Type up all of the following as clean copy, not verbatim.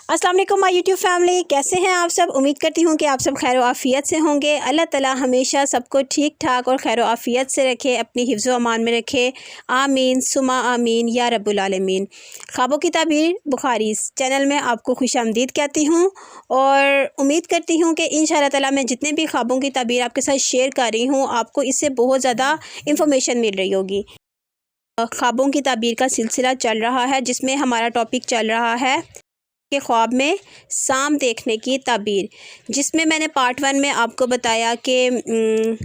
अस्सलाम वालेकुम my YouTube family, कैसे हैं आप सब। उम्मीद करती हूँ कि आप सब खैर आफ़ियत से होंगे। अल्लाह ताला हमेशा सबको ठीक ठाक और खैर आफ़ियत से रखे, अपनी हिफ्ज़ व अमान में रखे। आमीन सुमा आमीन या रब्बुल आलमीन। ख्वाबों की ताबीर बुखारी चैनल में आपको खुशामदीद कहती हूँ और उम्मीद करती हूँ कि इंशाअल्लाह ताला मैं जितने भी ख्वाबों की ताबीर आपके साथ शेयर कर रही हूँ, आपको इससे बहुत ज़्यादा इंफॉर्मेशन मिल रही होगी। ख्वाबों की ताबीर का सिलसिला चल रहा है, जिसमें हमारा टॉपिक चल रहा है के ख्वाब में सांप देखने की ताबीर, जिसमें मैंने पार्ट 1 में आपको बताया कि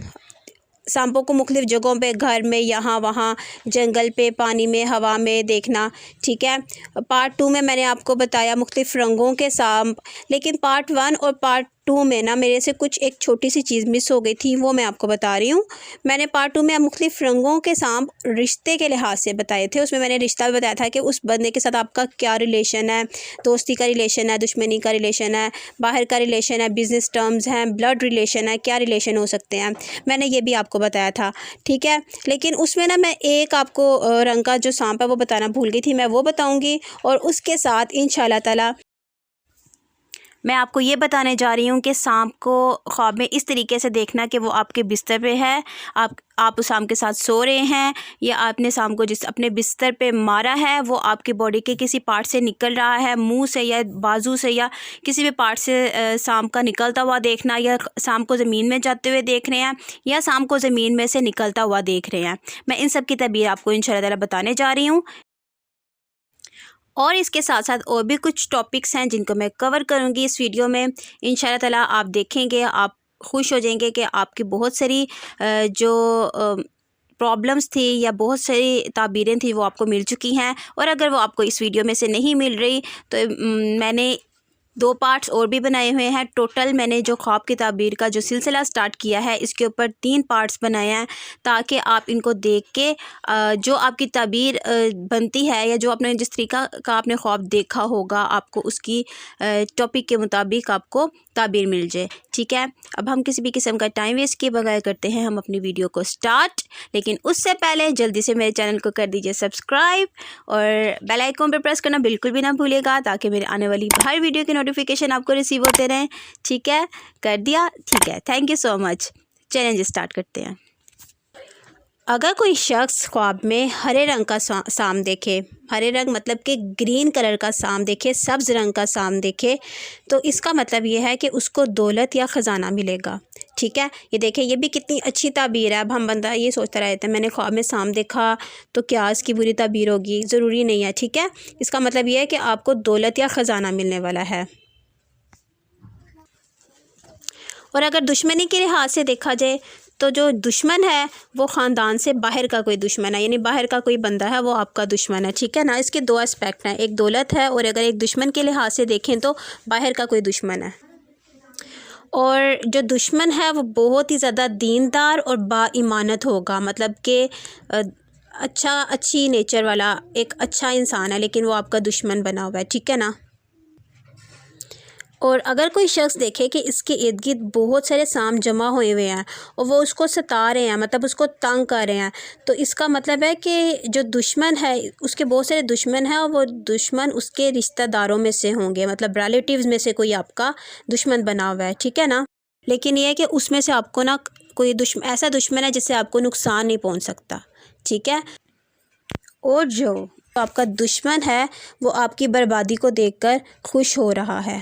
सांपों को मुख्तलिफ़ जगहों पे, घर में, यहाँ वहाँ, जंगल पे, पानी में, हवा में देखना। ठीक है। पार्ट 2 में मैंने आपको बताया मुख्तलिफ़ रंगों के सांप। लेकिन पार्ट 1 और पार्ट 2 में ना मेरे से कुछ एक छोटी सी चीज़ मिस हो गई थी, वो मैं आपको बता रही हूँ। मैंने पार्ट 2 में मुख्तलिफ़ रंगों के सांप रिश्ते के लिहाज से बताए थे। उसमें मैंने रिश्ता भी बताया था कि उस बंदे के साथ आपका क्या रिलेशन है, दोस्ती का रिलेशन है, दुश्मनी का रिलेशन है, बाहर का रिलेशन है, बिज़नेस टर्म्स हैं, ब्लड रिलेशन है, क्या रिलेशन हो सकते हैं, मैंने ये भी आपको बताया था। ठीक है। लेकिन उसमें ना मैं एक आपको रंग का जो सांप है वो बताना भूल गई थी, मैं वो बताऊँगी। और उसके साथ इंशाअल्लाह ताला मैं आपको ये बताने जा रही हूँ कि सांप को ख्वाब में इस तरीके से देखना कि वो आपके बिस्तर पे है, आप उस सांप के साथ सो रहे हैं, या आपने सांप को जिस अपने बिस्तर पे मारा है वो आपकी बॉडी के किसी पार्ट से निकल रहा है, मुंह से या बाजू से या किसी भी पार्ट से सांप का निकलता हुआ देखना, या सांप को ज़मीन में जाते हुए देख रहे हैं, या सांप को ज़मीन में से निकलता हुआ देख रहे हैं। मैं इन सब की तबीर आपको इंशाअल्लाह ताला बताने जा रही हूँ। और इसके साथ साथ और भी कुछ टॉपिक्स हैं जिनको मैं कवर करूँगी इस वीडियो में। इंशाअल्लाह ताला आप देखेंगे, आप खुश हो जाएंगे कि आपकी बहुत सारी जो प्रॉब्लम्स थी या बहुत सारी ताबीरें थी वो आपको मिल चुकी हैं। और अगर वो आपको इस वीडियो में से नहीं मिल रही तो मैंने 2 पार्ट्स और भी बनाए हुए हैं। टोटल मैंने जो ख्वाब की ताबीर का जो सिलसिला स्टार्ट किया है, इसके ऊपर 3 पार्ट्स बनाए हैं, ताकि आप इनको देख के जो आपकी ताबीर बनती है, या जो आपने जिस तरीका का आपने ख्वाब देखा होगा, आपको उसकी टॉपिक के मुताबिक आपको ताबीर मिल जाए। ठीक है। अब हम किसी भी किस्म का टाइम वेस्ट किए बगैर करते हैं हम अपनी वीडियो को स्टार्ट। लेकिन उससे पहले जल्दी से मेरे चैनल को कर दीजिए सब्सक्राइब और बेल आइकन पर प्रेस करना बिल्कुल भी ना भूलिएगा, ताकि मेरे आने वाली हर वीडियो के नोटिफिकेशन आपको रिसीव होते रहें। ठीक है, कर दिया। ठीक है, thank you so much. Challenge start करते हैं। अगर कोई शख्स ख्वाब में हरे रंग का सांप देखे, हरे रंग मतलब कि ग्रीन कलर का सांप देखे, सब्ज़ रंग का सांप देखे, तो इसका मतलब ये है कि उसको दौलत या ख़जाना मिलेगा। ठीक है। ये देखें, ये भी कितनी अच्छी ताबीर है। अब हम बंदा ये सोचता रहता है मैंने ख्वाब में सांप देखा तो क्या इसकी बुरी ताबीर होगी, ज़रूरी नहीं है। ठीक है। इसका मतलब ये है कि आपको दौलत या ख़जाना मिलने वाला है। और अगर दुश्मनी के लिहाज से देखा जाए तो जो दुश्मन है वो ख़ानदान से बाहर का कोई दुश्मन है, यानी बाहर का कोई बंदा है वो आपका दुश्मन है। ठीक है ना। इसके 2 एस्पेक्ट हैं, एक दौलत है, और अगर एक दुश्मन के लिहाज से देखें तो बाहर का कोई दुश्मन है। और जो दुश्मन है वो बहुत ही ज़्यादा दीनदार और बाईमानत होगा, मतलब कि अच्छी नेचर वाला एक अच्छा इंसान है, लेकिन वो आपका दुश्मन बना हुआ है। ठीक है ना। और अगर कोई शख्स देखे कि इसके इर्द गिर्द बहुत सारे सांप जमा हुए हुए हैं और वो उसको सता रहे हैं, मतलब उसको तंग कर रहे हैं, तो इसका मतलब है कि जो दुश्मन है उसके बहुत सारे दुश्मन हैं, और वो दुश्मन उसके रिश्तेदारों में से होंगे, मतलब रिलेटिव्स में से कोई आपका दुश्मन बना हुआ है। ठीक है ना। लेकिन यह है कि उसमें से आपको ना कोई ऐसा दुश्मन है जिससे आपको नुकसान नहीं पहुँच सकता। ठीक है। और जो आपका दुश्मन है वो आपकी बर्बादी को देखकर खुश हो रहा है।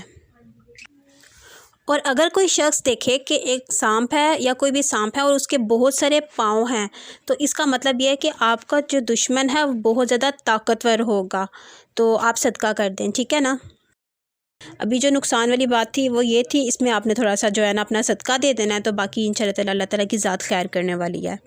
और अगर कोई शख्स देखे कि एक सांप है या कोई भी सांप है और उसके बहुत सारे पाँव हैं, तो इसका मतलब ये है कि आपका जो दुश्मन है वो बहुत ज़्यादा ताकतवर होगा, तो आप सदका कर दें। ठीक है ना। अभी जो नुकसान वाली बात थी वो ये थी, इसमें आपने थोड़ा सा जो है ना अपना सदका दे देना है, तो बाकी इंशाअल्लाह ताला अल्लाह ताला की ज़ात खैर करने वाली है।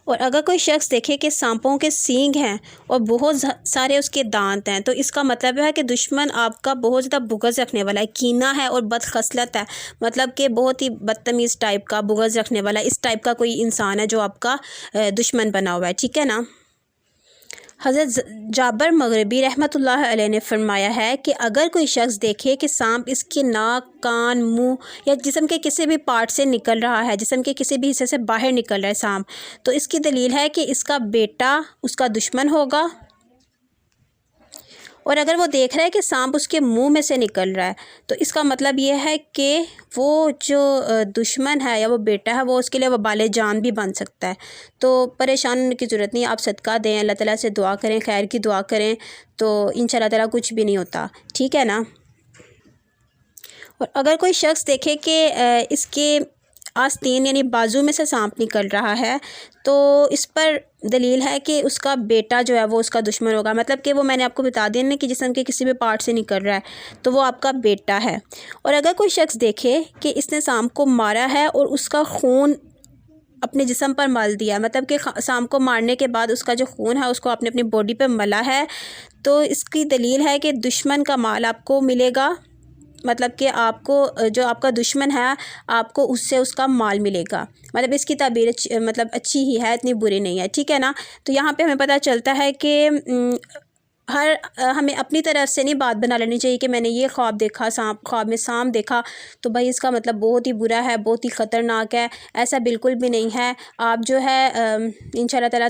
और अगर कोई शख्स देखे कि सांपों के सींग हैं और बहुत सारे उसके दांत हैं, तो इसका मतलब है कि दुश्मन आपका बहुत ज़्यादा बुग़्ज़ रखने वाला है, कीना है और बदखसलत है, मतलब कि बहुत ही बदतमीज़ टाइप का बुग़्ज़ रखने वाला है। इस टाइप का कोई इंसान है जो आपका दुश्मन बना हुआ है। ठीक है ना। हज़रत जाबर मग़रिबी रहमतुल्लाह अलैह ने फरमाया है कि अगर कोई शख्स देखे कि सांप इसके नाक, कान, मुंह या जिस्म के किसी भी पार्ट से निकल रहा है, जिस्म के किसी भी हिस्से से बाहर निकल रहा है सांप, तो इसकी दलील है कि इसका बेटा उसका दुश्मन होगा। और अगर वो देख रहा है कि सांप उसके मुंह में से निकल रहा है तो इसका मतलब ये है कि वो जो दुश्मन है या वो बेटा है वो उसके लिए वबाल जान भी बन सकता है। तो परेशान होने की ज़रूरत नहीं, आप सदका दें, अल्लाह ताला से दुआ करें, खैर की दुआ करें, तो इंशाल्लाह ताला कुछ भी नहीं होता, ठीक है ना। और अगर कोई शख्स देखे कि इसके आस्तीन यानी बाजू में से सांप निकल रहा है तो इस पर दलील है कि उसका बेटा जो है वो उसका दुश्मन होगा। मतलब कि वो मैंने आपको बता दिया ना कि जिस्म के किसी भी पार्ट से निकल रहा है तो वो आपका बेटा है। और अगर कोई शख्स देखे कि इसने सांप को मारा है और उसका खून अपने जिस्म पर मल दिया, मतलब कि सांप को मारने के बाद उसका जो खून है उसको आपने अपनी बॉडी पे मला है, तो इसकी दलील है कि दुश्मन का माल आपको मिलेगा। मतलब कि आपको जो आपका दुश्मन है आपको उससे उसका माल मिलेगा। मतलब इसकी ताबीर मतलब अच्छी ही है, इतनी बुरी नहीं है, ठीक है ना। तो यहाँ पे हमें पता चलता है कि हमें अपनी तरफ से नहीं बात बना लेनी चाहिए कि मैंने ये ख्वाब देखा, ख्वाब में सांप देखा तो भाई इसका मतलब बहुत ही बुरा है, बहुत ही ख़तरनाक है। ऐसा बिल्कुल भी नहीं है। आप जो है इंशाल्लाह ताला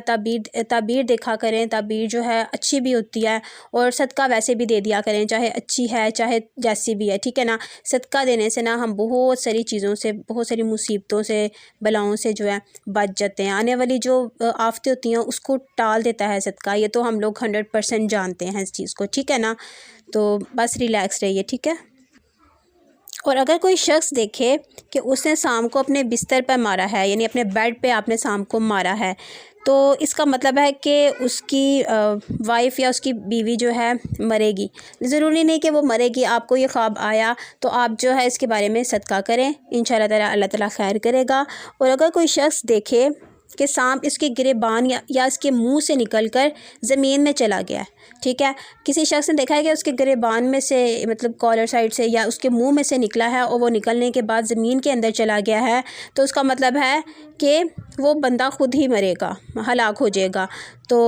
ताबीर देखा करें, ताबीर जो है अच्छी भी होती है और सदका वैसे भी दे दिया करें, चाहे अच्छी है चाहे जैसी भी है, ठीक है ना। सदका देने से ना हम बहुत सारी चीज़ों से, बहुत सारी मुसीबतों से, बलाओं से जो है बच जाते हैं। आने वाली जो आफतें होती हैं उसको टाल देता है सदका, ये तो हम लोग 100% जानते हैं इस चीज़ को, ठीक है ना। तो बस रिलैक्स रहिए, ठीक है। और अगर कोई शख्स देखे कि उसने सांप को अपने बिस्तर पर मारा है, यानी अपने बेड पे आपने सांप को मारा है, तो इसका मतलब है कि उसकी वाइफ़ या उसकी बीवी जो है मरेगी। ज़रूरी नहीं कि वो मरेगी, आपको ये ख्वाब आया तो आप जो है इसके बारे में सदका करें, इंशाल्लाह ताला अल्लाह ताला खैर करेगा। और अगर कोई शख्स देखे कि सांप इसके गिरेबान या इसके मुंह से निकलकर ज़मीन में चला गया है, ठीक है। किसी शख्स ने देखा है कि उसके गिरेबान में से, मतलब कॉलर साइड से या उसके मुंह में से निकला है और वो निकलने के बाद ज़मीन के अंदर चला गया है, तो उसका मतलब है कि वो बंदा खुद ही मरेगा, हलाक हो जाएगा। तो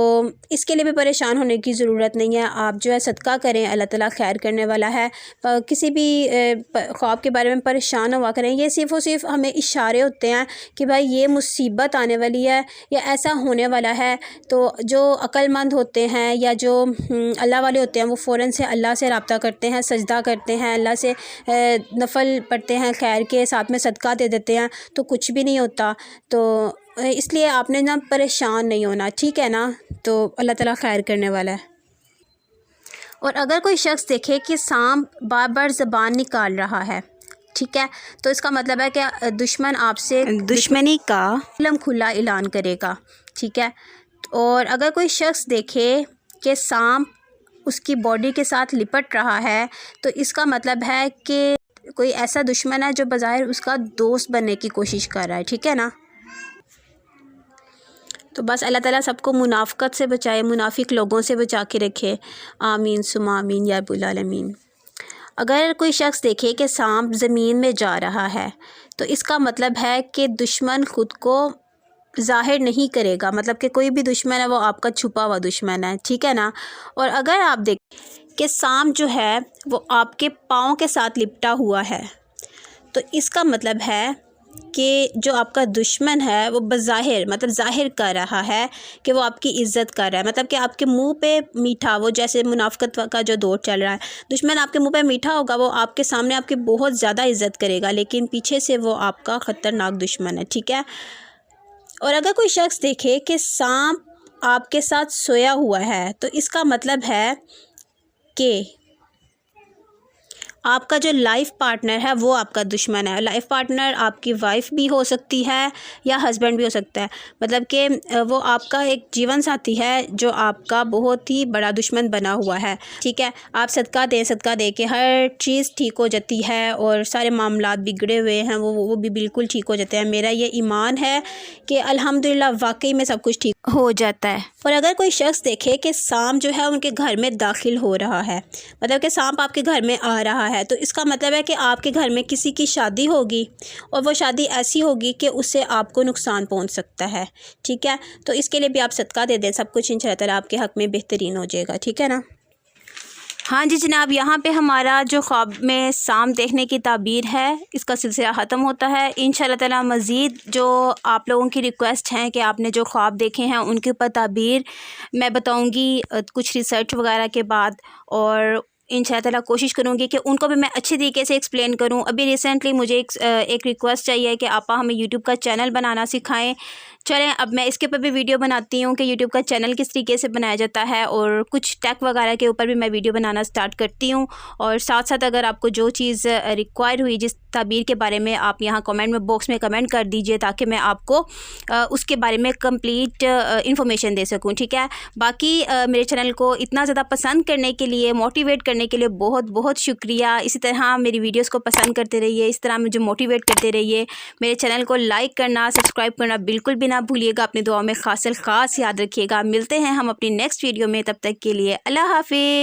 इसके लिए भी परेशान होने की ज़रूरत नहीं है। आप जो है सदका करें, अल्लाह ताला खैर करने वाला है। किसी भी ख्वाब के बारे में परेशान हुआ करें, ये सिर्फ़ और सिर्फ हमें इशारे होते हैं कि भाई ये मुसीबत आने वाली है या ऐसा होने वाला है। तो जो अक्लमंद होते हैं या जो अल्लाह वाले होते हैं वो फ़ौरन से अल्लाह से रब्ता करते हैं, सजदा करते हैं, अल्लाह से नफल पढ़ते हैं, खैर के साथ में सदका दे देते हैं, तो कुछ भी नहीं होता। तो इसलिए आपने ना परेशान नहीं होना, ठीक है ना। तो अल्लाह ताला खैर करने वाला है। और अगर कोई शख्स देखे कि सांप बार बार ज़बान निकाल रहा है, ठीक है, तो इसका मतलब है कि दुश्मन आपसे दुश्मनी का खुला ऐलान करेगा, ठीक है। और अगर कोई शख्स देखे कि सांप उसकी बॉडी के साथ लिपट रहा है तो इसका मतलब है कि कोई ऐसा दुश्मन है जो बज़ाहिर उसका दोस्त बनने की कोशिश कर रहा है, ठीक है ना। तो बस अल्लाह ताला सबको मुनाफ़िक़त से बचाए, मुनाफिक लोगों से बचा के रखे, आमीन सुमा आमीन या रब्बुल आलमीन। अगर कोई शख्स देखे कि सांप ज़मीन में जा रहा है तो इसका मतलब है कि दुश्मन ख़ुद को ज़ाहिर नहीं करेगा, मतलब कि कोई भी दुश्मन है वो आपका छुपा हुआ दुश्मन है, ठीक है ना। और अगर आप देखें कि सांप जो है वो आपके पाँव के साथ लिपटा हुआ है तो इसका मतलब है कि जो आपका दुश्मन है वो बज़ाहिर, मतलब ज़ाहिर कर रहा है कि वो आपकी इज़्ज़त कर रहा है। मतलब कि आपके मुंह पे मीठा, वो जैसे मुनाफ़िक़त का जो दौर चल रहा है, दुश्मन आपके मुंह पे मीठा होगा, वो आपके सामने आपकी बहुत ज़्यादा इज़्ज़त करेगा, लेकिन पीछे से वो आपका ख़तरनाक दुश्मन है, ठीक है। और अगर कोई शख्स देखे कि सांप आपके साथ सोया हुआ है तो इसका मतलब है कि आपका जो लाइफ पार्टनर है वो आपका दुश्मन है। लाइफ पार्टनर आपकी वाइफ भी हो सकती है या हस्बैंड भी हो सकता है, मतलब कि वो आपका एक जीवन साथी है जो आपका बहुत ही बड़ा दुश्मन बना हुआ है, ठीक है। आप सदका दें, सदका दे के हर चीज़ ठीक हो जाती है और सारे मामलात बिगड़े हुए हैं वो भी बिल्कुल ठीक हो जाते हैं। मेरा ये ईमान है कि अल्हम्दुलिल्लाह वाकई में सब कुछ ठीक हो जाता है। और अगर कोई शख्स देखे कि सांप जो है उनके घर में दाखिल हो रहा है, मतलब कि सांप आपके घर में आ रहा है, तो इसका मतलब है कि आपके घर में किसी की शादी होगी और वो शादी ऐसी होगी कि उससे आपको नुकसान पहुंच सकता है, ठीक है। तो इसके लिए भी आप सदका दे दें, सब कुछ इंशाअल्लाह ताला आपके हक़ में बेहतरीन हो जाएगा, ठीक है ना। हाँ जी जनाब, यहाँ पे हमारा जो ख्वाब में शाम देखने की ताबीर है, इसका सिलसिला ख़त्म होता है। इंशाअल्लाह ताला मज़ीद जो आप लोगों की रिक्वेस्ट हैं कि आपने जो ख्वाब देखे हैं उनके ऊपर ताबीर मैं बताऊँगी कुछ रिसर्च वगैरह के बाद, और इंशाअल्लाह ताला कोशिश करूँगी कि उनको भी मैं अच्छे तरीके से एक्सप्लेन करूँ। अभी रिसेंटली मुझे एक रिक्वेस्ट चाहिए कि आपा हमें यूट्यूब का चैनल बनाना सिखाएं। चलें अब मैं इसके ऊपर भी वीडियो बनाती हूँ कि यूट्यूब का चैनल किस तरीके से बनाया जाता है, और कुछ टेक वगैरह के ऊपर भी मैं वीडियो बनाना स्टार्ट करती हूँ। और साथ साथ अगर आपको जो चीज़ रिक्वायर हुई जिस ताबीर के बारे में, आप यहाँ कमेंट में बॉक्स में कमेंट कर दीजिए ताकि मैं आपको उसके बारे में कंप्लीट इंफॉर्मेशन दे सकूँ, ठीक है। बाकी मेरे चैनल को इतना ज़्यादा पसंद करने के लिए, मोटिवेट करने के लिए बहुत बहुत शुक्रिया। इसी तरह मेरी वीडियोस को पसंद करते रहिए, इस तरह मुझे मोटिवेट करते रहिए। मेरे चैनल को लाइक करना, सब्सक्राइब करना बिल्कुल भी ना भूलिएगा। अपनी दुआ में ख़ास याद रखिएगा। मिलते हैं हम अपनी नेक्स्ट वीडियो में, तब तक के लिए अल्लाह हाफिज़।